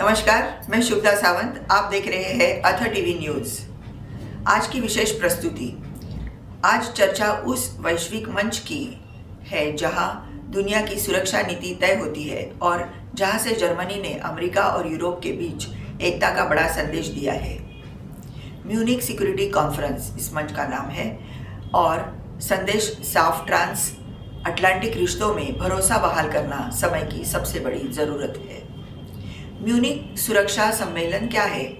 नमस्कार, मैं शुभदा सावंत। आप देख रहे हैं अथ टीवी न्यूज। आज की विशेष प्रस्तुति। आज चर्चा उस वैश्विक मंच की है जहां दुनिया की सुरक्षा नीति तय होती है और जहां से जर्मनी ने अमेरिका और यूरोप के बीच एकता का बड़ा संदेश दिया है। म्यूनिक सिक्योरिटी कॉन्फ्रेंस इस मंच का नाम है और संदेश साफ, ट्रांस अटलांटिक रिश्तों में भरोसा बहाल करना समय की सबसे बड़ी ज़रूरत है। म्यूनिक सुरक्षा सम्मेलन क्या है?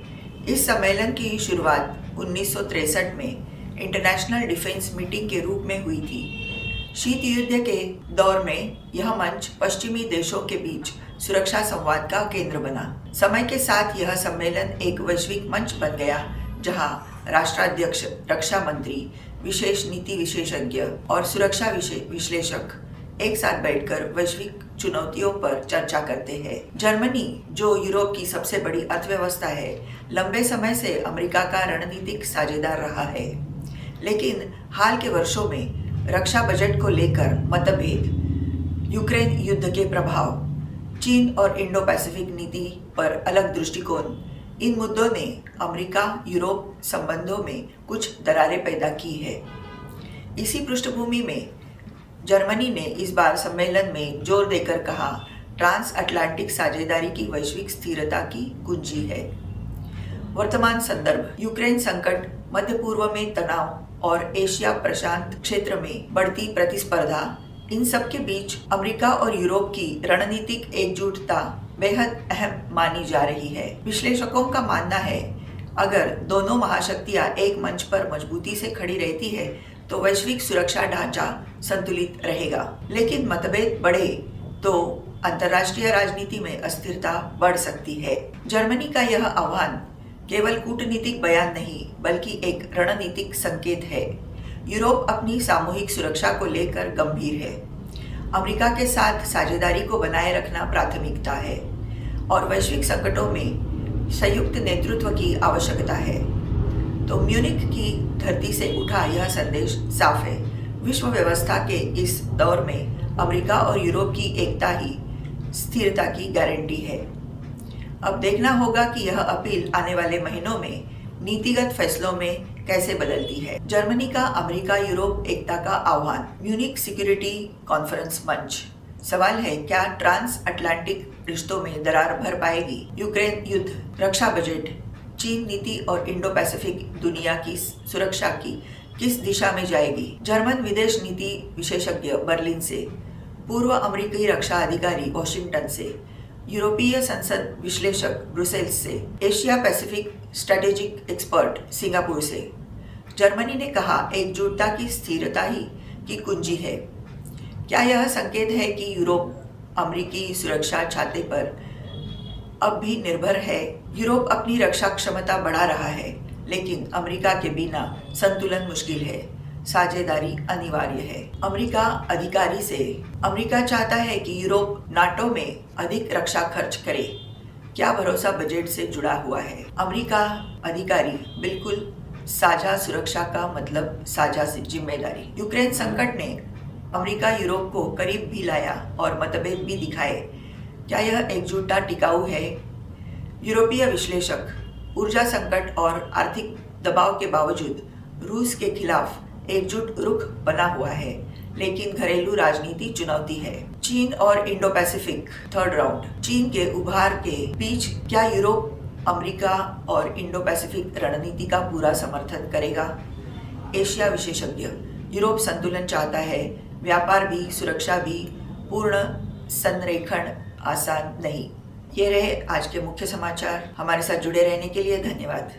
इस सम्मेलन की शुरुआत 1963 में इंटरनेशनल डिफेंस मीटिंग के रूप में हुई थी। शीत युद्ध के दौर में यह मंच पश्चिमी देशों के बीच सुरक्षा संवाद का केंद्र बना। समय के साथ यह सम्मेलन एक वैश्विक मंच बन गया जहां राष्ट्राध्यक्ष, रक्षा मंत्री, विशेष नीति विशेषज्ञ और सुरक्षा विश्लेषक एक साथ बैठकर वैश्विक चुनौतियों पर चर्चा करते हैं। जर्मनी, जो यूरोप की सबसे बड़ी अर्थव्यवस्था है, लंबे समय से अमेरिका का रणनीतिक साझेदार रहा है। लेकिन हाल के वर्षों में रक्षा बजट को लेकर मतभेद, यूक्रेन युद्ध के प्रभाव, चीन और इंडो पैसिफिक नीति पर अलग दृष्टिकोण, इन मुद्दों ने अमेरिका यूरोप संबंधों में कुछ दरारें पैदा की है। इसी पृष्ठभूमि में जर्मनी ने इस बार सम्मेलन में जोर देकर कहा, ट्रांस अटलांटिक साझेदारी की वैश्विक स्थिरता की कुंजी है। वर्तमान संदर्भ, यूक्रेन संकट, मध्य पूर्व में तनाव और एशिया प्रशांत क्षेत्र में बढ़ती प्रतिस्पर्धा, इन सब के बीच अमेरिका और यूरोप की रणनीतिक एकजुटता बेहद अहम मानी जा रही है। विश्लेषकों का मानना है, अगर दोनों महाशक्तियां एक मंच पर मजबूती से खड़ी रहती है तो वैश्विक सुरक्षा ढांचा संतुलित रहेगा। लेकिन मतभेद बढ़े तो अंतर्राष्ट्रीय राजनीति में अस्थिरता बढ़ सकती है। जर्मनी का यह आह्वान केवल कूटनीतिक बयान नहीं बल्कि एक रणनीतिक संकेत है। यूरोप अपनी सामूहिक सुरक्षा को लेकर गंभीर है। अमेरिका के साथ साझेदारी को बनाए रखना प्राथमिकता है और वैश्विक संकटों में संयुक्त नेतृत्व की आवश्यकता है। तो म्यूनिक की धरती से उठा यह संदेश साफ है। विश्व व्यवस्था के इस दौर में अमेरिका और यूरोप की एकता ही स्थिरता की गारंटी है। अब देखना होगा कि यह अपील आने वाले महीनों में नीतिगत फैसलों में कैसे बदलती है। जर्मनी का अमेरिका यूरोप एकता का आह्वान, म्यूनिक सिक्योरिटी कॉन्फ्रेंस मंच। सवाल है, क्या ट्रांस अटलांटिक रिश्तों में दरार भर पाएगी? यूक्रेन युद्ध, रक्षा बजट, चीन नीति और इंडो पैसिफिक दुनिया की सुरक्षा की किस दिशा में जाएगी? जर्मन विदेश नीति विशेषज्ञ बर्लिन से, पूर्व अमेरिकी रक्षा अधिकारी वॉशिंगटन से, यूरोपीय संसद विश्लेषक ब्रुसेल्स से, Asia Pacific strategic expert Singapore से। जर्मनी ने कहा, एकजुटता की स्थिरता ही की कुंजी है। क्या यह संकेत है कि यूरोप अमेरिकी सुरक्षा छाते पर अब भी निर्भर है? यूरोप अपनी रक्षा क्षमता बढ़ा रहा है, लेकिन अमेरिका के बिना संतुलन मुश्किल है। साझेदारी अनिवार्य है। अमेरिका चाहता है कि यूरोप नाटो में अधिक रक्षा खर्च करे। क्या भरोसा बजट से जुड़ा हुआ है? अमेरिका अधिकारी, बिल्कुल, साझा सुरक्षा का मतलब साझा जिम्मेदारी। यूक्रेन संकट ने अमेरिका यूरोप को करीब भी लाया और मतभेद भी दिखाए। क्या यह एकजुटता टिकाऊ है? यूरोपीय विश्लेषक, ऊर्जा संकट और आर्थिक दबाव के बावजूद रूस के खिलाफ एकजुट रुख बना हुआ है, लेकिन घरेलू राजनीति चुनौती है। चीन और इंडो पैसिफिक, थर्ड राउंड। चीन के उभार के बीच क्या यूरोप अमेरिका और इंडो पैसिफिक रणनीति का पूरा समर्थन करेगा? एशिया विशेषज्ञ, यूरोप संतुलन चाहता है, व्यापार भी, सुरक्षा भी, पूर्ण संरेखण आसान नहीं। ये रहे आज के मुख्य समाचार। हमारे साथ जुड़े रहने के लिए धन्यवाद।